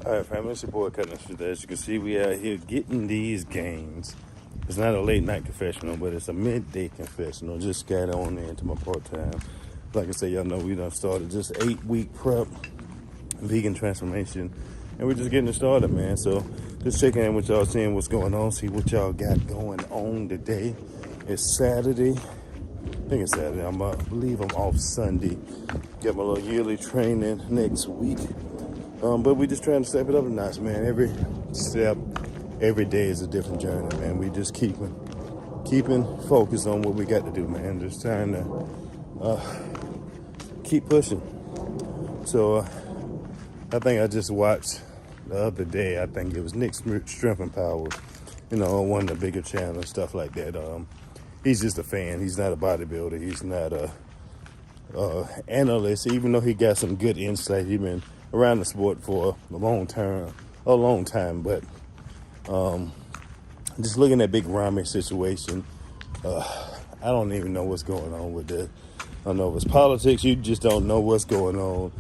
All right, family, it's your boy Cutting Street. As you can see, we out here getting these gains. It's not a late night confessional, but it's a midday confessional. Just got on there into my part-time. Like I said, y'all know we done started just 8-week prep, vegan transformation, and we're just getting it started, man. So just checking in with y'all, seeing what's going on, see what y'all got going on today. It's Saturday. I think it's Saturday. I believe I'm off Sunday. Got my little yearly training next week. But we just trying to step it up a notch, man. Every step, every day is a different journey, man. We just keeping focused on what we got to do, man. Just trying to keep pushing. So I think I just watched the other day, I think it was Nick's Strength and Power, on one of the bigger channels, stuff like that. He's just a fan. He's not a bodybuilder. He's not a analyst, even though he got some good insight. He's been around the sport for a long time, but just looking at Big Rami's situation, I don't even know what's going on with it. I don't know if it's politics. You just don't know what's going on.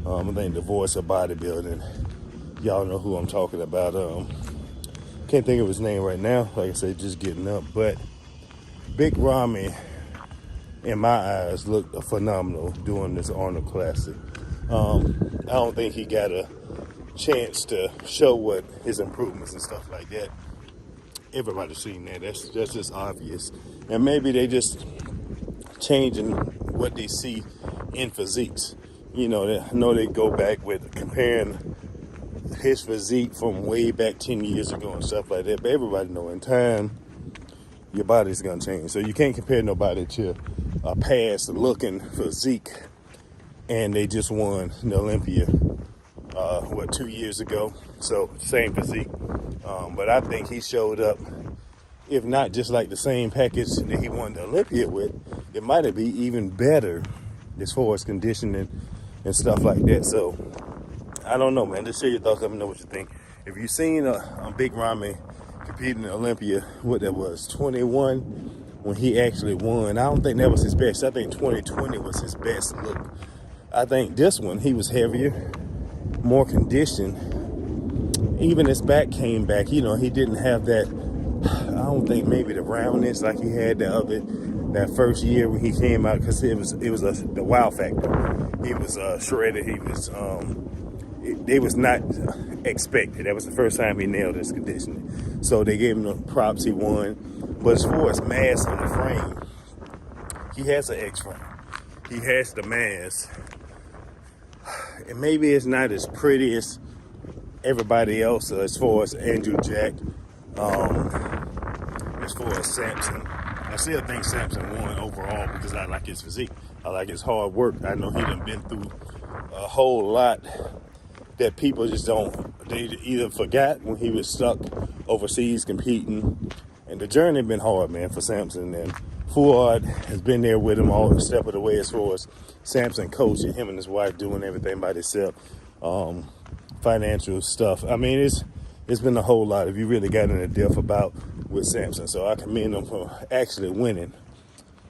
I think the voice of bodybuilding, y'all know who I'm talking about. Can't think of his name right now. Like I said, just getting up, but Big Rami, in my eyes, looked phenomenal doing this Arnold Classic. I don't think he got a chance to show what his improvements and stuff like that. Everybody's seen that. That's just obvious. And maybe they just changing what they see in physiques. I know they go back with comparing his physique from way back 10 years ago and stuff like that. But everybody know in time, your body's going to change. So you can't compare nobody to a past looking physique. And they just won the Olympia, 2 years ago? So same physique. But I think he showed up, if not just like the same package that he won the Olympia with, it might have been even better as far as conditioning and stuff like that. So I don't know, man. Just share your thoughts. Let me know what you think. If you've seen a Big Rami competing in Olympia, what that was, 21, when he actually won, I don't think that was his best. I think 2020 was his best look. I think this one, he was heavier, more conditioned. Even his back came back. He didn't have that, I don't think maybe the roundness like he had that first year when he came out, because it was the wow factor. He was shredded. He was, it was not expected. That was the first time he nailed his conditioning. So they gave him the props, he won. But as far as mass on the frame, he has an X frame. He has the mass. And maybe it's not as pretty as everybody else, as far as Andrew Jack, as far as Samson. I still think Samson won overall because I like his physique. I like his hard work. I know he done been through a whole lot that people just they either forgot when he was stuck overseas competing. And the journey been hard, man, for Samson. And Fuad has been there with him all step of the way as far as Samson coaching him and his wife doing everything by themselves, financial stuff. I mean, it's been a whole lot if you really got into depth about with Samson. So I commend him for actually winning.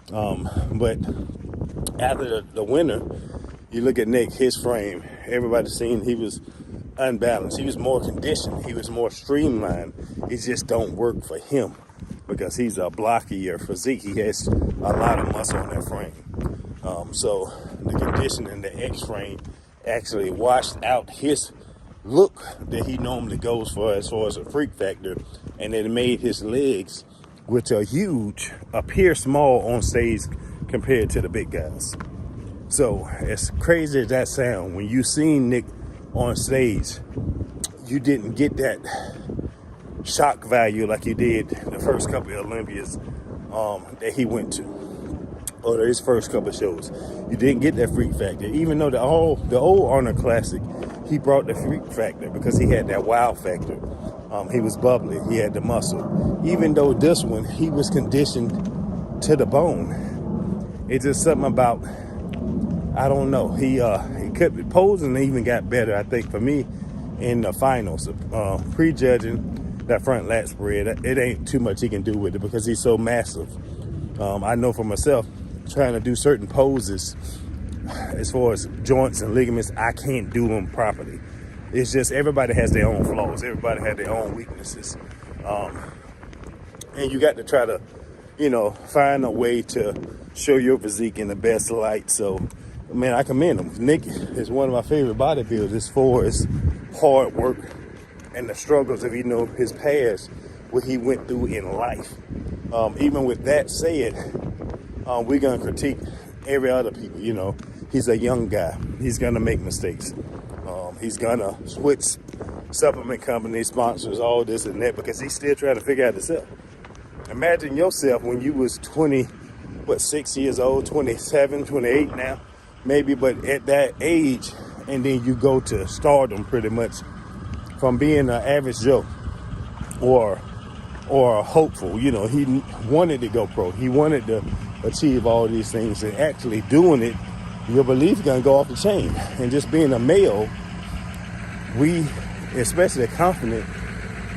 But after the winner, you look at Nick, his frame, everybody's seen he was unbalanced. He was more conditioned. He was more streamlined. It just don't work for him because he's a blockier physique. He has a lot of muscle on that frame. So the conditioning, the X frame actually washed out his look that he normally goes for as far as a freak factor. And it made his legs, which are huge, appear small on stage compared to the big guys. So as crazy as that sound, when you seen Nick on stage, you didn't get that shock value like you did the first couple of Olympias that he went to, or his first couple of shows. You didn't get that freak factor. Even though the old Arnold Classic, he brought the freak factor because he had that wow factor. He was bubbly. He had the muscle. Even though this one, he was conditioned to the bone. It's just something about, I don't know. He kept posing and even got better, I think, for me, in the finals. Prejudging that front lat spread, it ain't too much he can do with it because he's so massive. I know for myself, trying to do certain poses as far as joints and ligaments, I can't do them properly. It's just everybody has their own flaws. Everybody has their own weaknesses. And you got to try to, find a way to show your physique in the best light. So, man, I commend him. Nick is one of my favorite bodybuilders as far as hard work and the struggles of, his past, what he went through in life. Even with that said, we're going to critique every other people. He's a young guy. He's going to make mistakes. He's going to switch supplement company sponsors, all this and that, because he's still trying to figure out himself. Imagine yourself when you was 6 years old, 27, 28 now, maybe, but at that age, and then you go to stardom pretty much from being an average Joe or a hopeful. He wanted to go pro. He wanted to achieve all these things, and actually doing it, your belief gonna go off the chain. And just being a male, we, especially confident,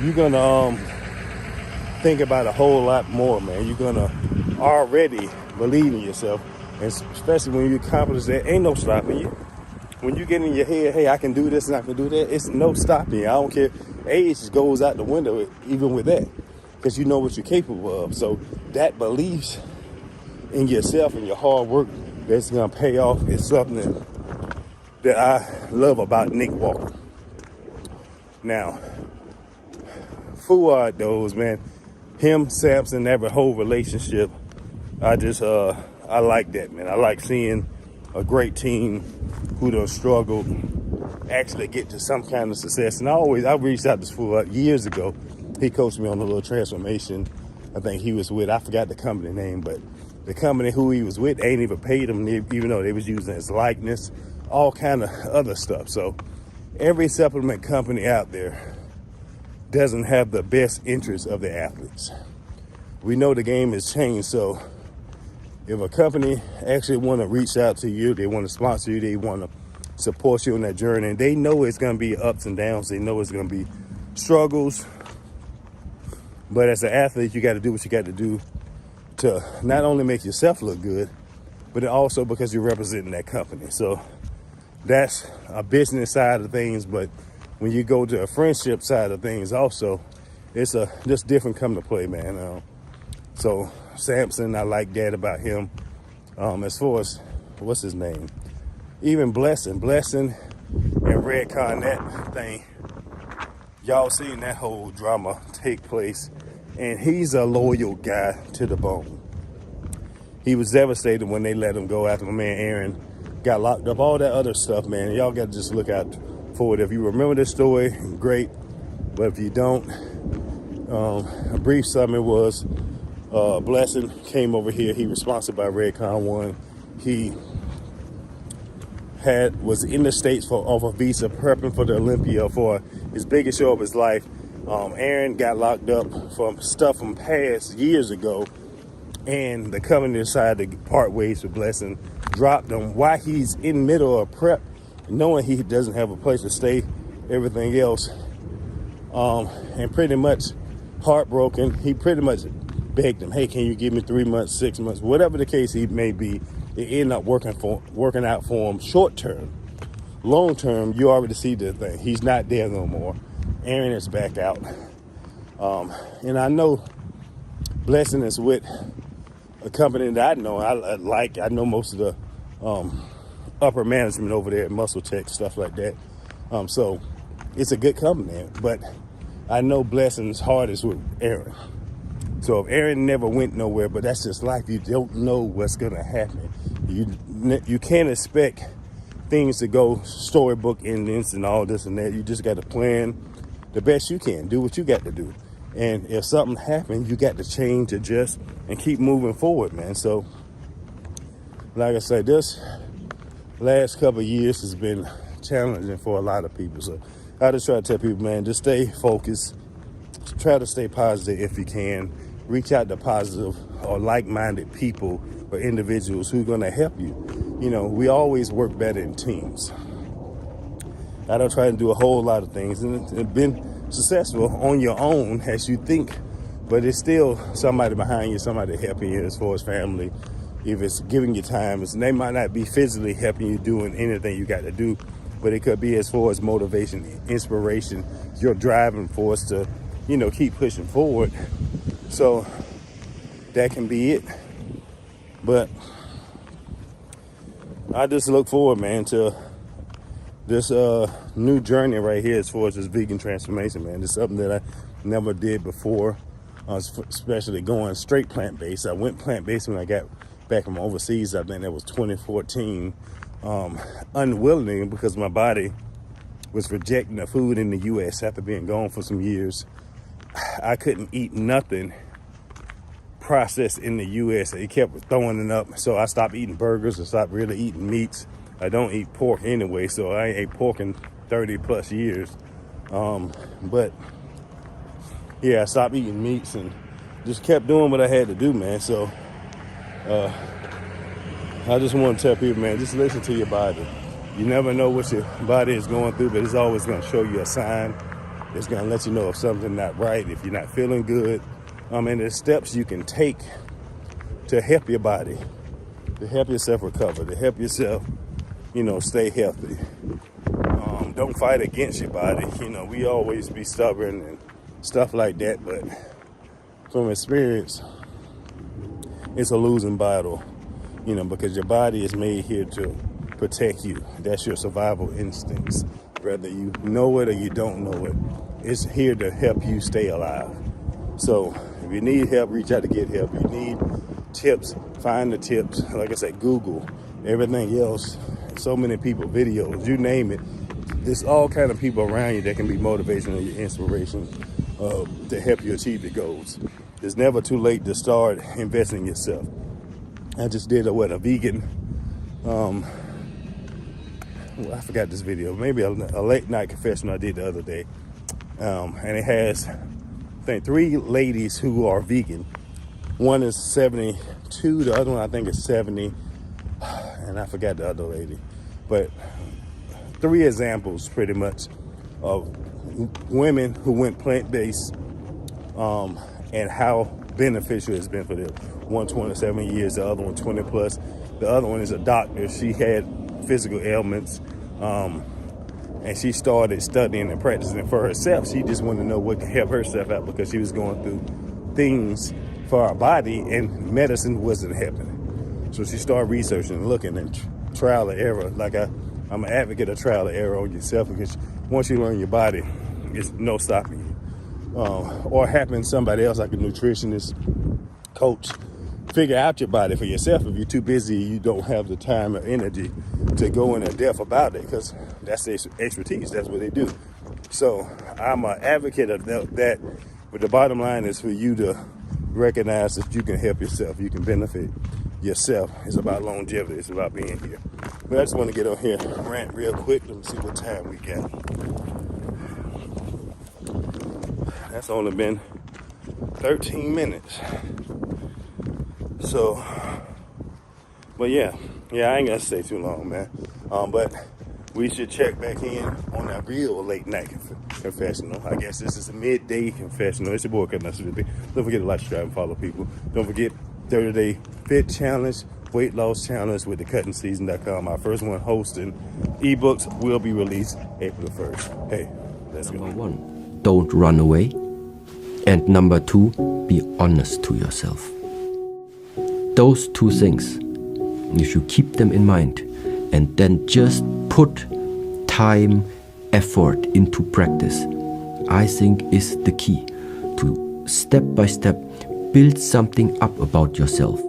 you're gonna think about a whole lot more, man. You're gonna already believe in yourself, and especially when you accomplish that, ain't no stopping you. When you get in your head, hey, I can do this and I can do that, it's no stopping you. I don't care. Age goes out the window even with that, because you know what you're capable of. So that belief in yourself and your hard work that's gonna pay off is something that I love about Nick Walker. Now, Fuad, those, man, him, Samson, that whole relationship, I like that, man. I like seeing a great team who done struggled actually get to some kind of success. And I reached out to Fuad years ago. He coached me on a little transformation. I think he was with, I forgot the company name, but the company who he was with ain't even paid him, even though they was using his likeness, all kind of other stuff. So every supplement company out there doesn't have the best interests of the athletes. We know the game has changed, so if a company actually want to reach out to you, they want to sponsor you, they want to support you on that journey, and they know it's going to be ups and downs, they know it's going to be struggles, but as an athlete, you got to do what you got to do to not only make yourself look good, but also because you're representing that company. So that's a business side of things, but when you go to a friendship side of things also, it's just different come to play, man. So Samson, I like that about him. As far as, what's his name? Even Blessing and Redcon, that thing, y'all seen that whole drama take place, and he's a loyal guy to the bone. He was devastated when they let him go after my man Aaron got locked up, all that other stuff, man. Y'all got to just look out for it. If you remember this story, great. But if you don't, a brief summary was Blessing came over here. He was sponsored by Redcon 1. He was in the States off a visa, prepping for the Olympia for his biggest show of his life. Aaron got locked up from stuff from past years ago, and the company decided to part ways with Blessing, dropped him while he's in middle of prep, knowing he doesn't have a place to stay, everything else, and pretty much heartbroken. He pretty much begged him, hey, can you give me 3 months, 6 months, whatever the case he may be. It ended up working out for him short term. Long term, you already see the thing. He's not there no more. Aaron is back out. And I know Blessing is with a company that I know. I know most of the upper management over there at Muscle Tech, stuff like that. So it's a good company, but I know Blessing's heart is with Aaron. So if Aaron never went nowhere, but that's just life. You don't know what's gonna happen. You can't expect things to go storybook endings and all this and that. You just got to plan the best you can. Do what you got to do. And if something happens, you got to change, adjust, and keep moving forward, man. So, like I said, this last couple of years has been challenging for a lot of people. So I just try to tell people, man, just stay focused. Try to stay positive if you can. Reach out to positive or like-minded people or individuals who are going to help you. You know, we always work better in teams. I don't try to do a whole lot of things, and it's been successful on your own as you think, but it's still somebody behind you, somebody helping you as far as family. If it's giving you time, they might not be physically helping you doing anything you got to do, but it could be as far as motivation, inspiration, your driving force to, keep pushing forward. So that can be it. But I just look forward, man, to this new journey right here as far as this vegan transformation, man. It's something that I never did before, especially going straight plant-based. I went plant-based when I got back from overseas. I think that was 2014, unwillingly, because my body was rejecting the food in the U.S. after being gone for some years. I couldn't eat nothing processed in the U.S. It kept throwing it up, so I stopped eating burgers and stopped really eating meats. I don't eat pork anyway, so I ain't ate pork in 30 plus years. But yeah, I stopped eating meats and just kept doing what I had to do, man. So I just want to tell people, man, just listen to your body. You never know what your body is going through, but it's always going to show you a sign. It's going to let you know if something's not right, if you're not feeling good. And there's steps you can take to help your body, to help yourself recover, to help yourself, stay healthy. Don't fight against your body. We always be stubborn and stuff like that, but from experience, it's a losing battle, because your body is made here to protect you. That's your survival instincts. Whether you know it or you don't know it, it's here to help you stay alive. So if you need help, reach out to get help. You need tips, find the tips. Like I said, Google, everything else. So many people, videos, you name it. There's all kind of people around you that can be motivation or your inspiration to help you achieve your goals. It's never too late to start investing in yourself. I just did a vegan, I forgot this video, maybe a late night confessional I did the other day. And it has, I think, 3 ladies who are vegan. One is 72, the other one I think is 70, and I forgot the other lady. But 3 examples pretty much of women who went plant-based and how beneficial it's been for them. One 27 years, the other one 20 plus. The other one is a doctor. She had physical ailments, and she started studying and practicing for herself. She just wanted to know what could help herself out because she was going through things for her body and medicine wasn't helping. So she started researching, looking, and trial and error. Like I'm an advocate of trial and error on yourself, because once you learn your body, it's no stopping you. Or having somebody else, like a nutritionist, coach, figure out your body for yourself. If you're too busy, you don't have the time or energy to go into depth about it, because that's their expertise. That's what they do. So I'm an advocate of that. But the bottom line is for you to recognize that you can help yourself. You can benefit yourself. It's about longevity. It's about being here. But I just want to get on here and rant real quick. Let me see what time we got. That's only been 13 minutes. So, but yeah, I ain't gonna stay too long, man. But we should check back in on that real late night confessional. I guess this is a midday confessional. It's your boy, Confessional. Don't forget to like, subscribe, and follow people. Don't forget 30-day fit challenge, weight loss challenge with thecuttingseason.com. Our first one hosting. Ebooks will be released April 1st. Hey, let's go. Number 1, don't run away. And number 2, be honest to yourself. Those 2 things, you should keep them in mind and then just put time, effort into practice. I think is the key to step by step build something up about yourself.